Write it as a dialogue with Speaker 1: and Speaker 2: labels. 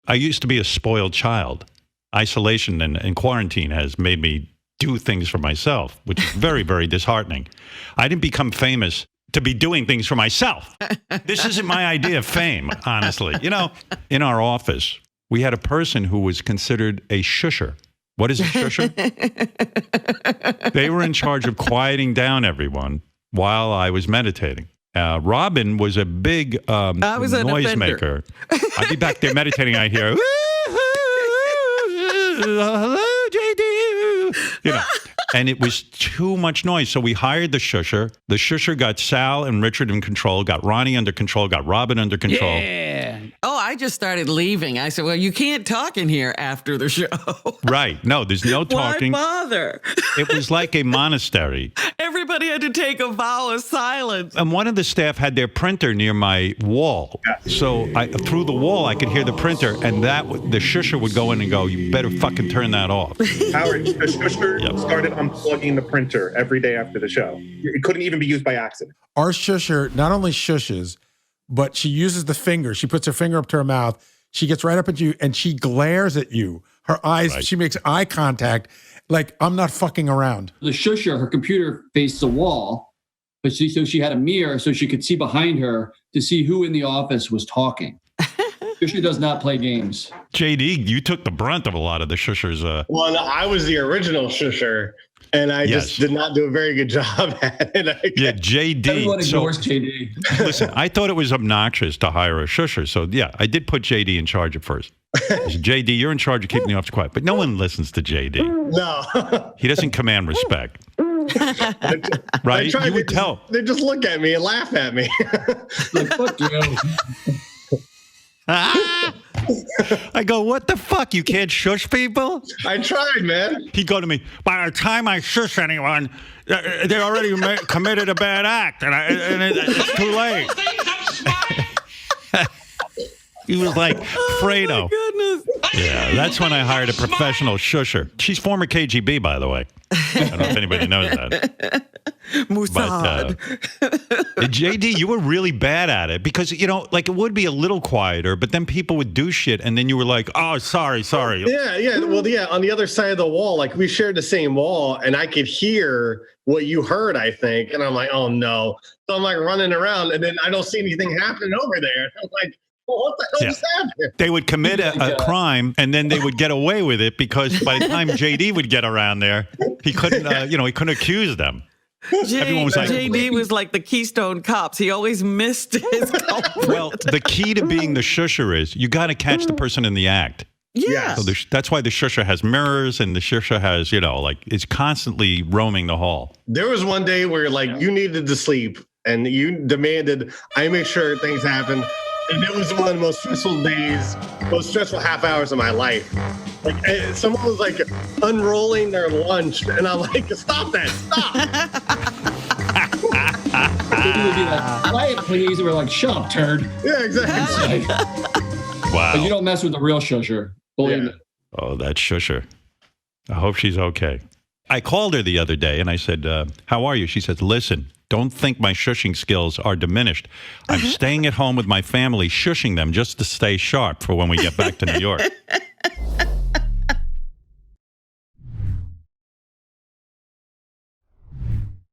Speaker 1: I used to be a spoiled child. Isolation and quarantine has made me do things for myself, which is very, very disheartening. I didn't become famous to be doing things for myself. This isn't my idea of fame, honestly. You know, in our office, we had a person who was considered a shusher. What is a shusher? They were in charge of quieting down everyone while I was meditating. Robin was a big noisemaker. I'd be back there meditating. I'd hear, hello, JD. You know, and it was too much noise. So we hired the shusher. The shusher got Sal and Richard in control, got Ronnie under control, got Robin under control.
Speaker 2: Yeah.
Speaker 3: Oh, I just started leaving. I said, well, you can't talk in here after the show.
Speaker 1: Right. No, there's no talking.
Speaker 3: Why bother?
Speaker 1: It was like a monastery.
Speaker 3: Everybody had to take a vow of silence.
Speaker 1: And one of the staff had their printer near my wall. So through the wall, I could hear the printer, and the shusher would go in and go, you better fucking turn that off.
Speaker 4: Howard, the shusher started unplugging the printer every day after the show. It couldn't even be used by accident.
Speaker 5: Our shusher not only shushes, but she uses the finger. She puts her finger up to her mouth. She gets right up at you, and she glares at you. Her eyes, She makes eye contact, like, I'm not fucking around.
Speaker 2: The shusher, her computer faced the wall, but so she had a mirror so she could see behind her to see who in the office was talking. Shusher does not play games.
Speaker 1: JD, you took the brunt of a lot of the shushers.
Speaker 6: Well, I was the original shusher, and I just did not do a very good job at it.
Speaker 1: Yeah, JD.
Speaker 2: Everyone ignores JD.
Speaker 1: Listen, I thought it was obnoxious to hire a shusher. So, yeah, I did put JD in charge at first. JD, you're in charge of keeping the office quiet. But no one listens to JD.
Speaker 6: No.
Speaker 1: He doesn't command respect. Right? You would tell.
Speaker 6: They just look at me and laugh at me.
Speaker 2: Like, fuck you.
Speaker 1: I go, what the fuck? You can't shush people?
Speaker 6: I tried, man.
Speaker 1: He'd go to me, by the time I shush anyone, they already committed a bad act, and it's too late. He was like, Fredo.
Speaker 3: Oh, my goodness.
Speaker 1: Yeah, that's when I hired a professional shusher. She's former KGB, by the way. I don't know if anybody knows that.
Speaker 3: Mossad.
Speaker 1: But JD, you were really bad at it because, you know, like it would be a little quieter, but then people would do shit and then you were like, oh, sorry.
Speaker 6: Yeah. Well, yeah, on the other side of the wall, like we shared the same wall and I could hear what you heard, I think. And I'm like, oh, no. So I'm like running around and then I don't see anything happening over there. I'm like, well, what the hell is happening?
Speaker 1: They would commit a crime and then they would get away with it because by the time JD would get around there, he couldn't, he couldn't accuse them. Everyone was like,
Speaker 3: JD was like the Keystone Cops. He always missed his culprit.
Speaker 1: Well, the key to being the shusher is you got to catch the person in the act.
Speaker 3: Yeah.
Speaker 1: So that's why the shusher has mirrors and the shusher has, it's constantly roaming the hall.
Speaker 6: There was one day where like you needed to sleep and you demanded I make sure things happen. And it was one of the most stressful days, most stressful half hours of my life. Like someone was like unrolling their lunch, and I'm like, "Stop that! Stop!"
Speaker 2: It would be like, quiet, please. And we're like, "Shut up, turd."
Speaker 6: Yeah, exactly.
Speaker 1: Wow.
Speaker 2: But you don't mess with the real shusher. Believe me.
Speaker 1: Oh, that shusher. I hope she's okay. I called her the other day and I said, how are you? She said, listen, don't think my shushing skills are diminished. I'm staying at home with my family, shushing them just to stay sharp for when we get back to New York.